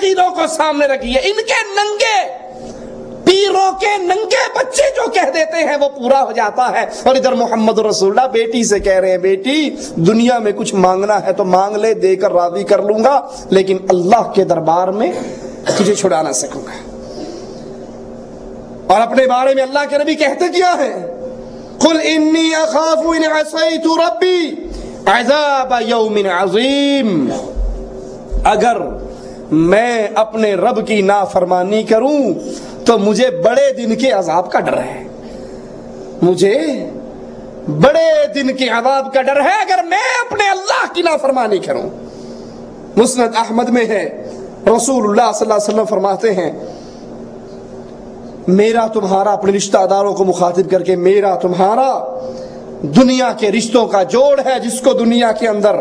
عقیدوں کو سامنے رکھیے. ان کے ننگے پیروں کے ننگے بچے جو کہہ دیتے ہیں وہ پورا ہو جاتا ہے. اور ادھر محمد رسول اللہ بیٹی سے کہہ رہے ہیں بیٹی دنیا میں کچھ مانگنا ہے تو مانگ لے, دے کر راضی کر لوں گا, لیکن اللہ کے دربار میں تجھے چھڑا نہ سکوں گا. اور اپنے بارے میں اللہ کے نبی کہتے کیا ہے؟ قل انی اخاف ان عصیت ربی عذاب یوم عظیم. اگر میں اپنے رب کی نافرمانی کروں تو مجھے بڑے دن کے عذاب کا ڈر ہے. مجھے بڑے دن کے عذاب کا ڈر ہے اگر میں اپنے اللہ کی نافرمانی کروں. مسند احمد میں ہے رسول اللہ صلی اللہ علیہ وسلم فرماتے ہیں میرا تمہارا, اپنے رشتہ داروں کو مخاطب کر کے, میرا تمہارا دنیا کے رشتوں کا جوڑ ہے جس کو دنیا کے اندر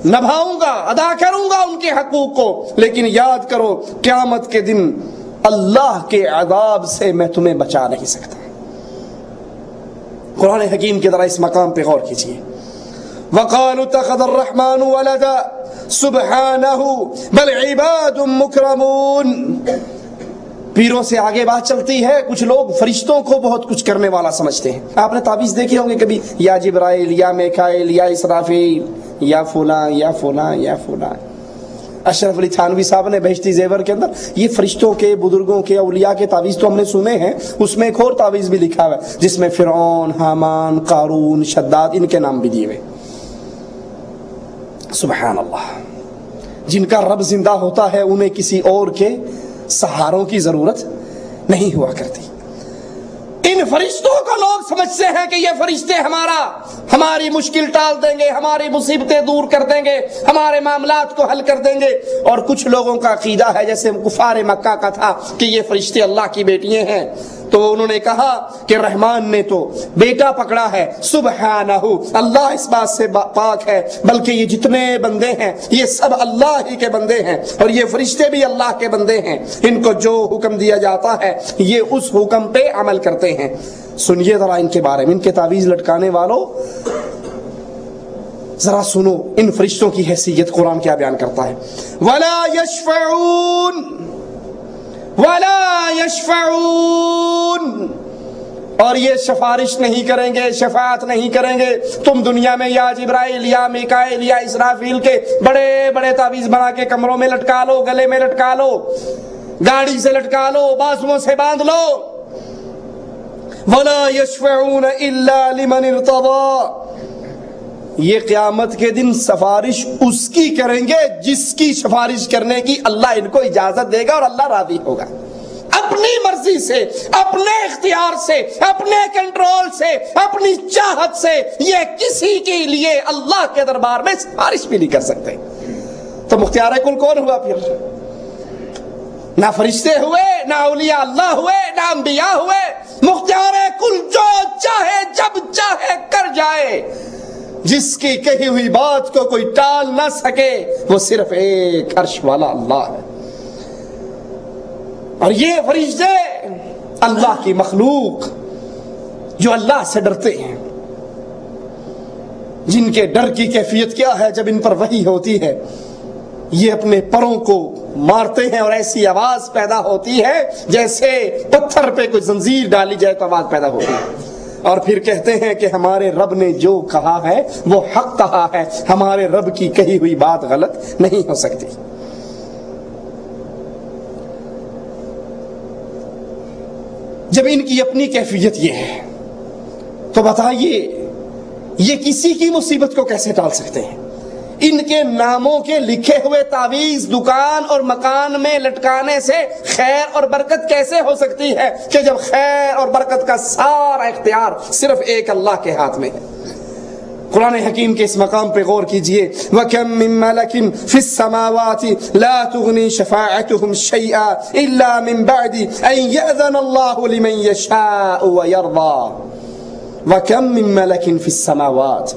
نبھاؤں گا, ادا کروں گا ان کے حقوق کو, لیکن یاد کرو قیامت کے دن اللہ کے عذاب سے میں تمہیں بچا نہیں سکتا. قرآن حکیم کے ذرا اس مقام پہ غور کیجیے. وَقَالُوا اتَّخَذَ الرَّحْمَنُ وَلَدًا سُبْحَانَهُ بَلْ عِبَادٌ مُكْرَمُونَ. پیروں سے آگے بات چلتی ہے. کچھ لوگ فرشتوں کو بہت کچھ کرنے والا سمجھتے ہیں. آپ نے تعویذ دیکھے ہوں گے کبھی, یا جبرائیل یا میکائیل یا اسرافیل یا فلاں یا فلاں یا فلاں. اشرف علی تھانوی صاحب نے بہشتی زیور کے اندر یہ فرشتوں کے, بزرگوں کے, اولیاء کے تعویذ تو ہم نے سنے ہیں, اس میں ایک اور تعویذ بھی لکھا ہوا ہے جس میں فرعون, حامان, قارون, شداد ان کے نام بھی دیے ہوئے. سبحان اللہ. جن کا رب زندہ ہوتا ہے انہیں کسی اور کے سہاروں کی ضرورت نہیں ہوا کرتی. ان فرشتوں کو لوگ سمجھتے ہیں کہ یہ فرشتے ہماری مشکل ٹال دیں گے, ہماری مصیبتیں دور کر دیں گے, ہمارے معاملات کو حل کر دیں گے. اور کچھ لوگوں کا عقیدہ ہے جیسے کفار مکہ کا تھا کہ یہ فرشتے اللہ کی بیٹیاں ہیں, تو انہوں نے کہا کہ رحمان نے تو بیٹا پکڑا ہے. سبحانہ, اللہ اس بات سے پاک ہے, بلکہ یہ جتنے بندے ہیں یہ سب اللہ ہی کے بندے ہیں, اور یہ فرشتے بھی اللہ کے بندے ہیں. ان کو جو حکم دیا جاتا ہے یہ اس حکم پہ عمل کرتے ہیں. سنیے ذرا ان کے بارے میں, ان کے تعویذ لٹکانے والوں ذرا سنو ان فرشتوں کی حیثیت قرآن کیا بیان کرتا ہے. وَلَا يَشْفَعُونَ وَلَا يَشْفَعُونَ, اور یہ سفارش نہیں کریں گے, شفاعت نہیں کریں گے. تم دنیا میں یا جبرائیل یا میکائیل یا اسرافیل کے بڑے بڑے تعویذ بنا کے کمروں میں لٹکا لو, گلے میں لٹکا لو, گاڑی سے لٹکا لو, بازوؤں سے باندھ لو. وَلَا يَشْفَعُونَ إِلَّا لِمَنِ ارْتَضَىٰ, یہ قیامت کے دن سفارش اس کی کریں گے جس کی سفارش کرنے کی اللہ ان کو اجازت دے گا اور اللہ راضی ہوگا. اپنی مرضی سے, اپنے اختیار سے, اپنے کنٹرول سے, اپنی چاہت سے یہ کسی کے لیے اللہ کے دربار میں سفارش بھی نہیں کر سکتے. تو مختار کل کون ہوا پھر؟ نہ فرشتے ہوئے, نہ اولیاء اللہ ہوئے, نہ انبیاء ہوئے. مختار کل جو چاہے جب چاہے کر جائے, جس کی کہی ہوئی بات کو کوئی ٹال نہ سکے, وہ صرف ایک عرش والا اللہ ہے. اور یہ فرشتے اللہ کی مخلوق جو اللہ سے ڈرتے ہیں, جن کے ڈر کی کیفیت کیا ہے, جب ان پر وحی ہوتی ہے یہ اپنے پروں کو مارتے ہیں اور ایسی آواز پیدا ہوتی ہے جیسے پتھر پہ کوئی زنجیر ڈالی جائے تو آواز پیدا ہوتی ہے, اور پھر کہتے ہیں کہ ہمارے رب نے جو کہا ہے وہ حق کہا ہے, ہمارے رب کی کہی ہوئی بات غلط نہیں ہو سکتی. جب ان کی اپنی کیفیت یہ ہے تو بتائیے یہ کسی کی مصیبت کو کیسے ٹال سکتے ہیں؟ ان کے ناموں کے لکھے ہوئے تعویذ دکان اور مکان میں لٹکانے سے خیر اور برکت کیسے ہو سکتی ہے کہ جب خیر اور برکت کا سارا اختیار صرف ایک اللہ کے ہاتھ میں ہے. قرآن حکیم کے اس مقام پہ غور کیجئے. وَكَم مِّن مَلَكٍ فِي السَّمَاوَاتِ لَا تُغْنِي شَفَاعَتُهُمْ شَيْئًا إِلَّا مِن بَعْدِ أَن يَأْذَنَ اللَّهُ لِمَن يَشَاءُ وَيَرْضَىٰ. وَكَم مِّن مَلَكٍ فِي السَّمَاوَاتِ,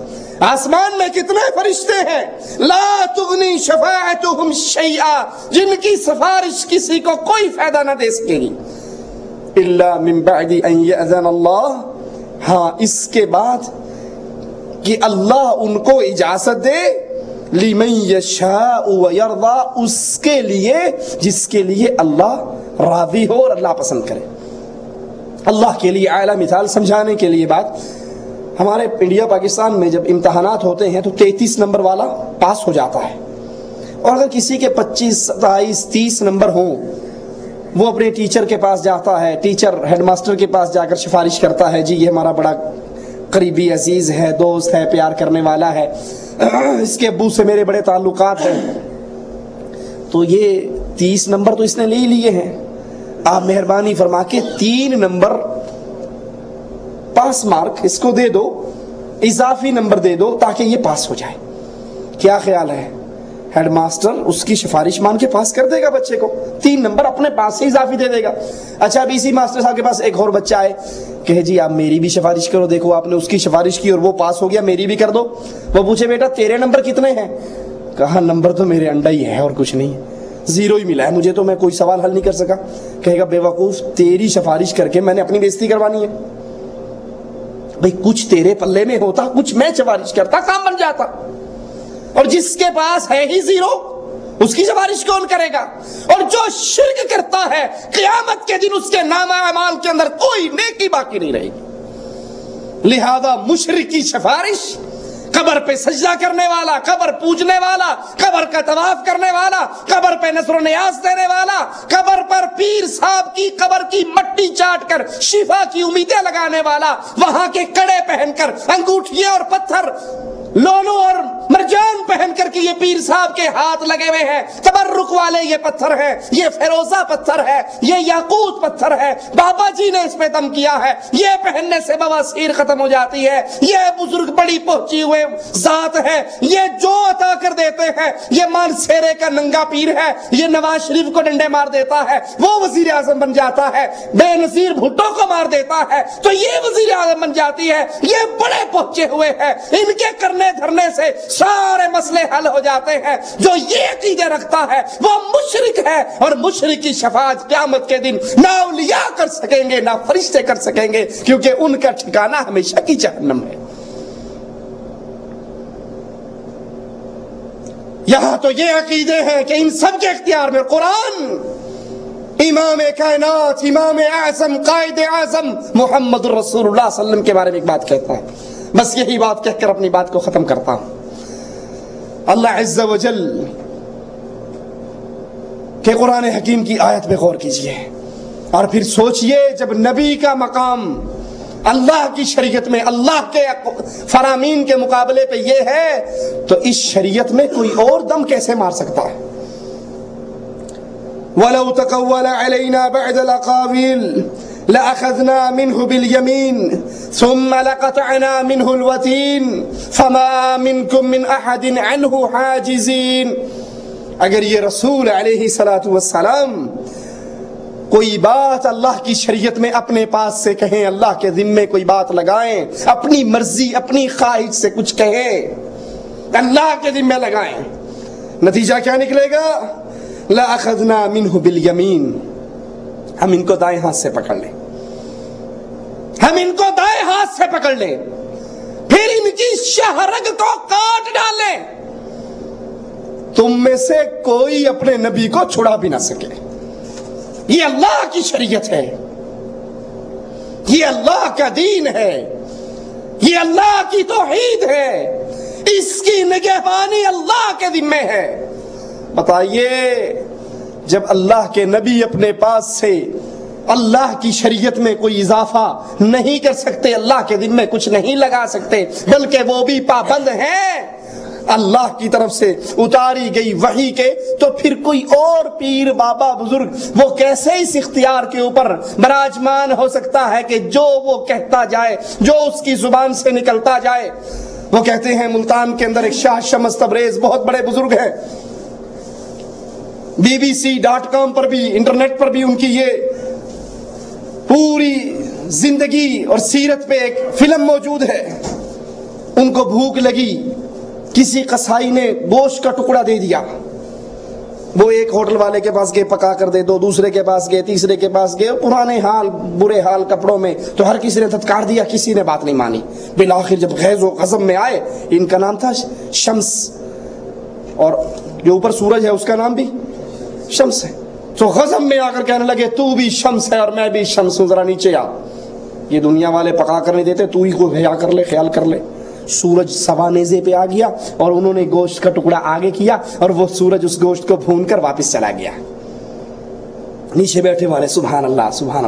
آسمان میں کتنے فرشتے ہیں, لا تغنی شفاعتهم شیئا, جن کی سفارش کسی کو کوئی فائدہ نہ دے سکے گی, الا من بعد ان یأذن اللہ, ہاں اس کے بعد کہ اللہ ان کو اجازت دے لمن یشاء ویرضا، اس کے لیے جس کے لیے اللہ راضی ہو اور اللہ پسند کرے۔ اللہ کے لیے اعلیٰ مثال سمجھانے کے لیے بات، ہمارے انڈیا پاکستان میں جب امتحانات ہوتے ہیں تو 33 نمبر والا پاس ہو جاتا ہے، اور اگر کسی کے 25 27 30 نمبر ہوں، وہ اپنے ٹیچر کے پاس جاتا ہے، ٹیچر ہیڈ ماسٹر کے پاس جا کر سفارش کرتا ہے، جی یہ ہمارا بڑا قریبی عزیز ہے، دوست ہے، پیار کرنے والا ہے، اس کے ابو سے میرے بڑے تعلقات ہیں، تو یہ 30 نمبر تو اس نے لے ہی لیے ہیں، آپ مہربانی فرما کے 3 نمبر پاس مارک اس کو دے دو، اضافی نمبر دے دو تاکہ یہ پاس ہو جائے۔ کیا خیال ہے؟ ہیڈ ماسٹر اس کی سفارش مان کے پاس کر دے گا بچے کو، 3 نمبر اپنے پاس سے اضافی دے دے گا۔ اچھا اب اسی ماسٹر صاحب کے پاس ایک اور بچہ آئے، کہے جی آپ میری بھی سفارش کرو، دیکھو آپ نے اس کی سفارش کی اور وہ پاس ہو گیا، میری بھی کر دو۔ وہ پوچھے بیٹا تیرے نمبر کتنے ہیں؟ کہا نمبر تو میرے انڈا ہی ہے اور کچھ نہیں ہے، 0 ہی ملا ہے مجھے، تو میں کوئی سوال حل نہیں کر سکا۔ کہے گا بے وقوف، تیری سفارش کر کے میں نے اپنی بےزتی کروانی ہے؟ بھئی کچھ تیرے پلے میں ہوتا، کچھ میں سفارش کرتا، کام بن جاتا، اور جس کے پاس ہے ہی 0 اس کی سفارش کون کرے گا؟ اور جو شرک کرتا ہے قیامت کے دن اس کے نامہ اعمال کے اندر کوئی نیکی باقی نہیں رہے گی۔ لہذا مشرک کی سفارش، قبر پہ سجدہ کرنے والا، قبر پوجنے والا، قبر کا طواف کرنے والا، قبر پہ نذر و نیاز دینے والا، قبر پر پیر صاحب کی قبر کی مٹی چاٹ کر شفا کی امیدیں لگانے والا، وہاں کے کڑے پہن کر، انگوٹھیاں اور پتھر، لولو اور مرجان پہن کر کے یہ پیر صاحب کے ہاتھ لگے ہوئے ہیں، تبرک والے یہ پتھر ہے، یہ فیروزہ پتھر ہے، یہ یاقوت پتھر ہے، بابا جی نے اس پہ دم کیا ہے، یہ پہننے سے بواسیر ختم ہو جاتی ہے، یہ بزرگ بڑی پہنچی ہوئے ذات ہے، یہ جو عطا کر دیتے ہیں، یہ مانسیرے کا ننگا پیر ہے، یہ نواز شریف کو ڈنڈے مار دیتا ہے، وہ وزیر اعظم بن جاتا ہے، بے نظیر بھٹو کو مار دیتا ہے تو یہ وزیر اعظم بن جاتی ہے، یہ بڑے پہنچے ہوئے ہیں، ان کے کرنے دھرنے سے سارے مسئلے حل ہو جاتے ہیں۔ جو یہ عقیدے رکھتا ہے وہ مشرک ہے، اور مشرک کی شفاعت قیامت کے دن نہ اولیاء کر سکیں گے نہ فرشتے کر سکیں گے، کیونکہ ان کا ٹھکانہ ہمیشہ کی جہنم ہے۔ یہاں تو یہ عقیدے ہیں کہ ان سب کے اختیار میں قرآن، امام کائنات، امام اعظم، قائد اعظم محمد رسول اللہ صلی اللہ علیہ وسلم کے بارے میں ایک بات کہتا ہے، بس یہی بات کہہ کر اپنی بات کو ختم کرتا ہوں۔ اللہ عز و جل کہ قرآن حکیم کی آیت پہ غور کیجئے اور پھر سوچئے، جب نبی کا مقام اللہ کی شریعت میں، اللہ کے فرامین کے مقابلے پہ یہ ہے، تو اس شریعت میں کوئی اور دم کیسے مار سکتا ہے؟ وَلَوْ تَقَوَّلَ عَلَيْنَا بَعْدَ الْأَقَاوِيلِ لَأَخَذْنَا مِنْهُ بِالْيَمِينِ ثُمَّ لَقَطَعْنَا مِنْهُ الْوَتِينَ فَمَا مِنْكُمْ مِنْ أَحَدٍ عَنْهُ حَاجِزِينَ۔ اگر یہ رسول علیہ السلام کوئی بات اللہ کی شریعت میں اپنے پاس سے کہیں، اللہ کے ذمے کوئی بات لگائیں، اپنی مرضی اپنی خواہش سے کچھ کہیں، اللہ کے ذمے لگائیں، نتیجہ کیا نکلے گا؟ لَأَخَذْنَا مِنْهُ بِالْيَمِينَ، ہم ان کو دائیں ہاتھ سے پکڑ لیں، ہم ان کو دائیں ہاتھ سے پکڑ لیں، پھر ان کی شہرگ کو کاٹ ڈالیں، تم میں سے کوئی اپنے نبی کو چھڑا بھی نہ سکے۔ یہ اللہ کی شریعت ہے، یہ اللہ کا دین ہے، یہ اللہ کی توحید ہے، اس کی نگہبانی اللہ کے ذمے ہے۔ بتائیے، جب اللہ کے نبی اپنے پاس سے اللہ کی شریعت میں کوئی اضافہ نہیں کر سکتے، اللہ کے ذمے کچھ نہیں لگا سکتے، بلکہ وہ بھی پابند ہیں اللہ کی طرف سے اتاری گئی وحی کے، تو پھر کوئی اور پیر بابا بزرگ وہ کیسے اس اختیار کے اوپر براجمان ہو سکتا ہے کہ جو وہ کہتا جائے، جو اس کی زبان سے نکلتا جائے؟ وہ کہتے ہیں ملتان کے اندر ایک شاہ شمس تبریز بہت بڑے بزرگ ہیں، BBC.com پر بھی، انٹرنیٹ پر بھی ان کی یہ پوری زندگی اور سیرت پہ ایک فلم موجود ہے۔ ان کو بھوک لگی، کسی قصائی نے گوشت کا ٹکڑا دے دیا، وہ ایک ہوٹل والے کے پاس گئے، پکا کر دے دو، دوسرے کے پاس گئے، تیسرے کے پاس گئے، پرانے حال برے حال کپڑوں میں، تو ہر کسی نے دھتکار دیا، کسی نے بات نہیں مانی۔ بالآخر جب غیظ و غضب میں آئے، ان کا نام تھا شمس اور جو اوپر سورج ہے اس کا نام بھی شمس ہے. تو غضب میں آ کر کہنے لگے تو بھی شمس ہے اور میں بھی شمس ہوں, ذرا نیچے آ. یہ دنیا والے پکا کر نہیں دیتے, تو ہی کو حیا کر لے, خیال کر لے. سورج سوا نیزے پہ آ گیا اور انہوں نے گوشت کا ٹکڑا آگے کیا اور وہ سورج اس گوشت کو بھون کر واپس چلا گیا. نیچے بیٹھے والے سبحان اللہ سبحان اللہ.